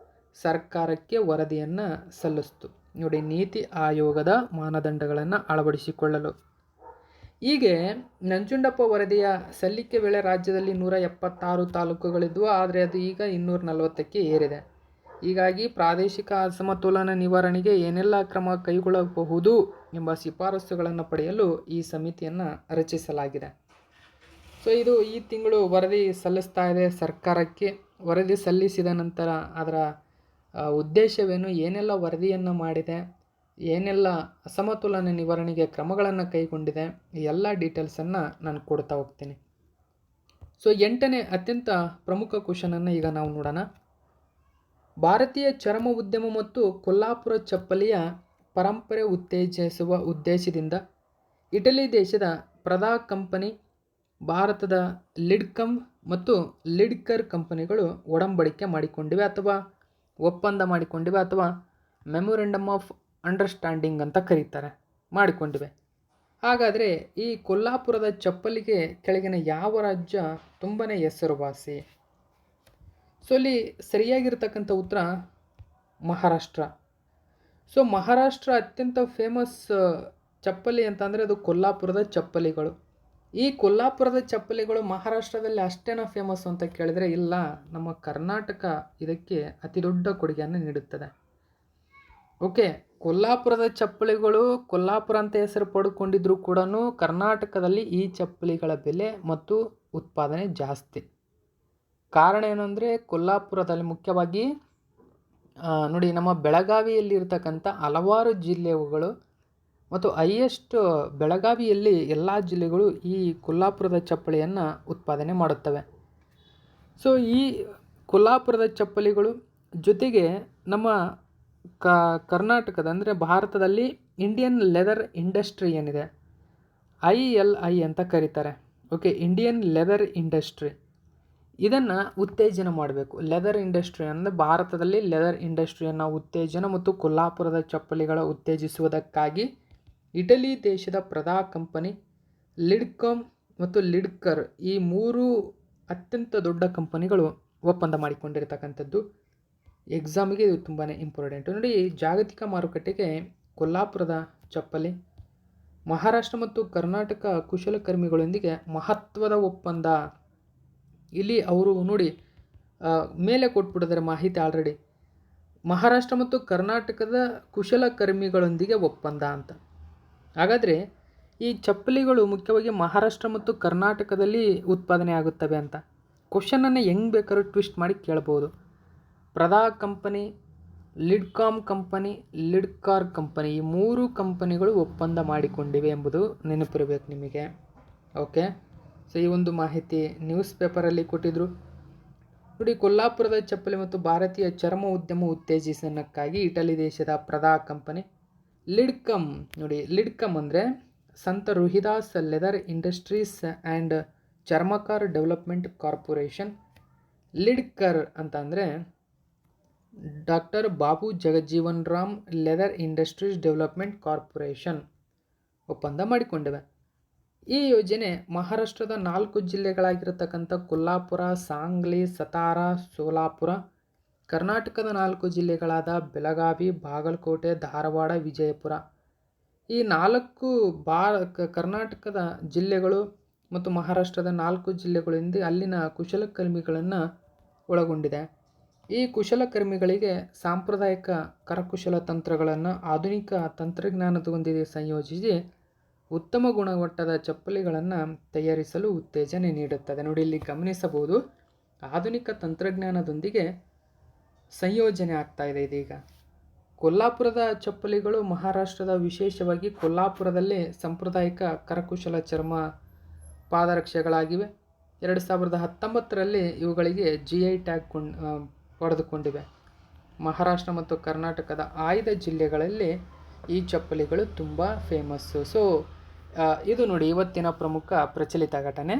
ಸರ್ಕಾರಕ್ಕೆ ವರದಿಯನ್ನು ಸಲ್ಲಿಸಿತು. ನೋಡಿ, ನೀತಿ ಆಯೋಗದ ಮಾನದಂಡಗಳನ್ನು ಅಳವಡಿಸಿಕೊಳ್ಳಲು. ಹೀಗೆ ನಂಜುಂಡಪ್ಪ ವರದಿಯ ಸಲ್ಲಿಕೆ ವೇಳೆ ರಾಜ್ಯದಲ್ಲಿ 176 ತಾಲೂಕುಗಳಿದ್ವು. ಆದರೆ ಅದು ಈಗ 240ಕ್ಕೆ ಏರಿದೆ. ಹೀಗಾಗಿ ಪ್ರಾದೇಶಿಕ ಅಸಮತೋಲನ ನಿವಾರಣೆಗೆ ಏನೆಲ್ಲ ಕ್ರಮ ಕೈಗೊಳ್ಳಬಹುದು ಎಂಬ ಶಿಫಾರಸುಗಳನ್ನು ಪಡೆಯಲು ಈ ಸಮಿತಿಯನ್ನು ರಚಿಸಲಾಗಿದೆ. ಸೊ ಇದು ಈ ತಿಂಗಳು ವರದಿ ಸಲ್ಲಿಸ್ತಾ ಇದೆ ಸರ್ಕಾರಕ್ಕೆ. ವರದಿ ಸಲ್ಲಿಸಿದ ನಂತರ ಅದರ ಉದ್ದೇಶವೇನು, ಏನೆಲ್ಲ ವರದಿಯನ್ನು ಮಾಡಿದೆ, ಏನೆಲ್ಲ ಅಸಮತೋಲನ ನಿವಾರಣೆಗೆ ಕ್ರಮಗಳನ್ನು ಕೈಗೊಂಡಿದೆ, ಈ ಎಲ್ಲ ಡೀಟೇಲ್ಸನ್ನು ನಾನು ಕೊಡ್ತಾ ಹೋಗ್ತೀನಿ. ಸೊ 8ನೇ ಅತ್ಯಂತ ಪ್ರಮುಖ ಕ್ವಶನನ್ನು ಈಗ ನಾವು ನೋಡೋಣ. ಭಾರತೀಯ ಚರ್ಮ ಉದ್ಯಮ ಮತ್ತು ಕೊಲ್ಲಾಪುರ ಚಪ್ಪಲಿಯ ಪರಂಪರೆ ಉತ್ತೇಜಿಸುವ ಉದ್ದೇಶದಿಂದ ಇಟಲಿ ದೇಶದ ಪ್ರದಾ ಕಂಪನಿ, ಭಾರತದ ಲಿಡ್ಕಮ್ ಮತ್ತು ಲಿಡ್ಕರ್ ಕಂಪನಿಗಳು ಒಡಂಬಡಿಕೆ ಮಾಡಿಕೊಂಡಿವೆ ಅಥವಾ ಒಪ್ಪಂದ ಮಾಡಿಕೊಂಡಿವೆ ಅಥವಾ ಮೆಮೊರೆಂಡಮ್ ಆಫ್ ಅಂಡರ್ಸ್ಟ್ಯಾಂಡಿಂಗ್ ಅಂತ ಕರೀತಾರೆ, ಮಾಡಿಕೊಂಡಿವೆ. ಹಾಗಾದರೆ ಈ ಕೊಲ್ಲಾಪುರದ ಚಪ್ಪಲಿಗೆ ಕೆಳಗಿನ ಯಾವ ರಾಜ್ಯ ತುಂಬನೇ ಹೆಸರುವಾಸಿ? ಸೊ ಇಲ್ಲಿ ಸರಿಯಾಗಿರ್ತಕ್ಕಂಥ ಉತ್ತರ ಮಹಾರಾಷ್ಟ್ರ. ಸೊ ಮಹಾರಾಷ್ಟ್ರ ಅತ್ಯಂತ ಫೇಮಸ್ ಚಪ್ಪಲಿ ಅಂತಂದರೆ ಅದು ಕೊಲ್ಲಾಪುರದ ಚಪ್ಪಲಿಗಳು. ಈ ಕೊಲ್ಲಾಪುರದ ಚಪ್ಪಲಿಗಳು ಮಹಾರಾಷ್ಟ್ರದಲ್ಲಿ ಅಷ್ಟೇನಾ ಫೇಮಸ್ಸು ಅಂತ ಕೇಳಿದರೆ ಇಲ್ಲ, ನಮ್ಮ ಕರ್ನಾಟಕ ಇದಕ್ಕೆ ಅತಿ ದೊಡ್ಡ ಕೊಡುಗೆಯನ್ನು ನೀಡುತ್ತದೆ. ಓಕೆ, ಕೊಲ್ಲಾಪುರದ ಚಪ್ಪಲಿಗಳು ಕೊಲ್ಲಾಪುರ ಅಂತ ಹೆಸರು ಪಡ್ಕೊಂಡಿದ್ರು ಕೂಡ ಕರ್ನಾಟಕದಲ್ಲಿ ಈ ಚಪ್ಪಲಿಗಳ ಬೆಲೆ ಮತ್ತು ಉತ್ಪಾದನೆ ಜಾಸ್ತಿ. ಕಾರಣ ಏನಂದರೆ ಕೊಲ್ಲಾಪುರದಲ್ಲಿ ಮುಖ್ಯವಾಗಿ ನೋಡಿ, ನಮ್ಮ ಬೆಳಗಾವಿಯಲ್ಲಿರ್ತಕ್ಕಂಥ ಹಲವಾರು ಜಿಲ್ಲೆಗಳು ಮತ್ತು ಹೈಯೆಸ್ಟ್ ಬೆಳಗಾವಿಯಲ್ಲಿ ಎಲ್ಲ ಜಿಲ್ಲೆಗಳು ಈ ಕೊಲ್ಲಾಪುರದ ಚಪ್ಪಲಿಯನ್ನು ಉತ್ಪಾದನೆ ಮಾಡುತ್ತವೆ. ಸೊ ಈ ಕೊಲ್ಲಾಪುರದ ಚಪ್ಪಲಿಗಳು ಜೊತೆಗೆ ನಮ್ಮ ಕರ್ನಾಟಕದ ಅಂದರೆ ಭಾರತದಲ್ಲಿ ಇಂಡಿಯನ್ ಲೆದರ್ ಇಂಡಸ್ಟ್ರಿ ಏನಿದೆ, ILI ಅಂತ ಕರೀತಾರೆ. ಓಕೆ, ಇಂಡಿಯನ್ ಲೆದರ್ ಇಂಡಸ್ಟ್ರಿ ಇದನ್ನು ಉತ್ತೇಜನ ಮಾಡಬೇಕು. ಲೆದರ್ ಇಂಡಸ್ಟ್ರಿ ಅಂದರೆ ಭಾರತದಲ್ಲಿ ಲೆದರ್ ಇಂಡಸ್ಟ್ರಿಯನ್ನು ಉತ್ತೇಜನ ಮತ್ತು ಕೊಲ್ಲಾಪುರದ ಚಪ್ಪಲಿಗಳ ಉತ್ತೇಜಿಸುವುದಕ್ಕಾಗಿ ಇಟಲಿ ದೇಶದ ಪ್ರದಾ ಕಂಪನಿ ಲಿಡ್ಕಾಮ್ ಮತ್ತು ಲಿಡ್ಕರ್ ಈ ಮೂರು ಅತ್ಯಂತ ದೊಡ್ಡ ಕಂಪನಿಗಳು ಒಪ್ಪಂದ ಮಾಡಿಕೊಂಡಿರ್ತಕ್ಕಂಥದ್ದು. ಎಕ್ಸಾಮಿಗೆ ಇದು ತುಂಬಾ ಇಂಪಾರ್ಟೆಂಟು. ನೋಡಿ, ಜಾಗತಿಕ ಮಾರುಕಟ್ಟೆಗೆ ಕೊಲ್ಲಾಪುರದ ಚಪ್ಪಲಿ ಮಹಾರಾಷ್ಟ್ರ ಮತ್ತು ಕರ್ನಾಟಕ ಕುಶಲಕರ್ಮಿಗಳೊಂದಿಗೆ ಮಹತ್ವದ ಒಪ್ಪಂದ. ಇಲ್ಲಿ ಅವರು ನೋಡಿ ಮೇಲೆ ಕೊಟ್ಬಿಟ್ಟಿದ್ದಾರೆ ಮಾಹಿತಿ ಆಲ್ರೆಡಿ, ಮಹಾರಾಷ್ಟ್ರ ಮತ್ತು ಕರ್ನಾಟಕದ ಕುಶಲಕರ್ಮಿಗಳೊಂದಿಗೆ ಒಪ್ಪಂದ ಅಂತ. ಹಾಗಾದರೆ ಈ ಚಪ್ಪಲಿಗಳು ಮುಖ್ಯವಾಗಿ ಮಹಾರಾಷ್ಟ್ರ ಮತ್ತು ಕರ್ನಾಟಕದಲ್ಲಿ ಉತ್ಪಾದನೆ ಆಗುತ್ತವೆ ಅಂತ ಕ್ವಶನನ್ನು ಹೆಂಗೆ ಬೇಕಾದ್ರೂ ಟ್ವಿಸ್ಟ್ ಮಾಡಿ ಕೇಳ್ಬೋದು. ಪ್ರದಾ ಕಂಪನಿ, ಲಿಡ್ಕಾಮ್ ಕಂಪನಿ, ಲಿಡ್ಕಾರ್ ಕಂಪನಿ ಈ ಮೂರು ಕಂಪನಿಗಳು ಒಪ್ಪಂದ ಮಾಡಿಕೊಂಡಿವೆ ಎಂಬುದು ನೆನಪಿರಬೇಕು ನಿಮಗೆ. ಓಕೆ, ಸೊ ಈ ಒಂದು ಮಾಹಿತಿ ನ್ಯೂಸ್ ಪೇಪರಲ್ಲಿ ಕೊಟ್ಟಿದ್ದರು. ನೋಡಿ, ಕೊಲ್ಲಾಪುರದ ಚಪ್ಪಲಿ ಮತ್ತು ಭಾರತೀಯ ಚರ್ಮ ಉದ್ಯಮ ಉತ್ತೇಜಿಸನಕ್ಕಾಗಿ ಇಟಲಿ ದೇಶದ ಪ್ರದಾ ಕಂಪನಿ ಲಿಡ್ಕಮ್. ನೋಡಿ, ಲಿಡ್ಕಮ್ ಅಂದರೆ Sant Rohidas leather industries and Charmakar development corporation. LIDKAR ಅಂತ ಅಂದರೆ doctor Babu Jagjivan Ram leather industries development corporation ಒಪ್ಪಂದ ಮಾಡಿಕೊಂಡಿವೆ. ಈ ಯೋಜನೆ ಮಹಾರಾಷ್ಟ್ರದ 4 ಜಿಲ್ಲೆಗಳಾಗಿರತಕ್ಕಂಥ ಕೊಲ್ಲಾಪುರ, ಸಾಂಗ್ಲಿ, ಸತಾರಾ, ಸೋಲಾಪುರ, ಕರ್ನಾಟಕದ 4 ಜಿಲ್ಲೆಗಳಾದ ಬೆಳಗಾವಿ, ಬಾಗಲಕೋಟೆ, ಧಾರವಾಡ, ವಿಜಯಪುರ ಈ 4 ಕರ್ನಾಟಕದ ಜಿಲ್ಲೆಗಳು ಮತ್ತು ಮಹಾರಾಷ್ಟ್ರದ 4 ಜಿಲ್ಲೆಗಳಿಂದ ಅಲ್ಲಿನ ಕುಶಲಕರ್ಮಿಗಳನ್ನು ಒಳಗೊಂಡಿದೆ. ಈ ಕುಶಲಕರ್ಮಿಗಳಿಗೆ ಸಾಂಪ್ರದಾಯಿಕ ಕರಕುಶಲ ತಂತ್ರಗಳನ್ನು ಆಧುನಿಕ ತಂತ್ರಜ್ಞಾನದೊಂದಿಗೆ ಸಂಯೋಜಿಸಿ ಉತ್ತಮ ಗುಣಮಟ್ಟದ ಚಪ್ಪಲಿಗಳನ್ನು ತಯಾರಿಸಲು ಉತ್ತೇಜನ ನೀಡುತ್ತದೆ. ನೋಡಿ, ಇಲ್ಲಿ ಗಮನಿಸಬಹುದು, ಆಧುನಿಕ ತಂತ್ರಜ್ಞಾನದೊಂದಿಗೆ ಸಂಯೋಜನೆ ಆಗ್ತಾ ಇದೆ ಇದೀಗ. ಕೊಲ್ಲಾಪುರದ ಚಪ್ಪಲಿಗಳು ಮಹಾರಾಷ್ಟ್ರದ ವಿಶೇಷವಾಗಿ ಕೊಲ್ಲಾಪುರದಲ್ಲಿ ಸಾಂಪ್ರದಾಯಿಕ ಕರಕುಶಲ ಚರ್ಮ ಪಾದರಕ್ಷೆಗಳಾಗಿವೆ. 2019ರಲ್ಲಿ ಇವುಗಳಿಗೆ GI ಟ್ಯಾಗ್ ಪಡೆದುಕೊಂಡಿವೆ. ಮಹಾರಾಷ್ಟ್ರ ಮತ್ತು ಕರ್ನಾಟಕದ ಆಯ್ದ ಜಿಲ್ಲೆಗಳಲ್ಲಿ ಈ ಚಪ್ಪಲಿಗಳು ತುಂಬ ಫೇಮಸ್ಸು. ಸೊ ಇದು ನೋಡಿ ಇವತ್ತಿನ ಪ್ರಮುಖ ಪ್ರಚಲಿತ ಘಟನೆ.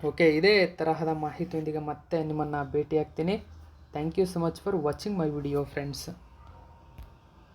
ಓಕೆ, ಇದೇ ತರಹದ ಮಾಹಿತಿಯೊಂದಿಗೆ ಮತ್ತೆ ನಿಮ್ಮನ್ನು ಭೇಟಿಯಾಗ್ತೀನಿ. Thank you so much for watching my video friends.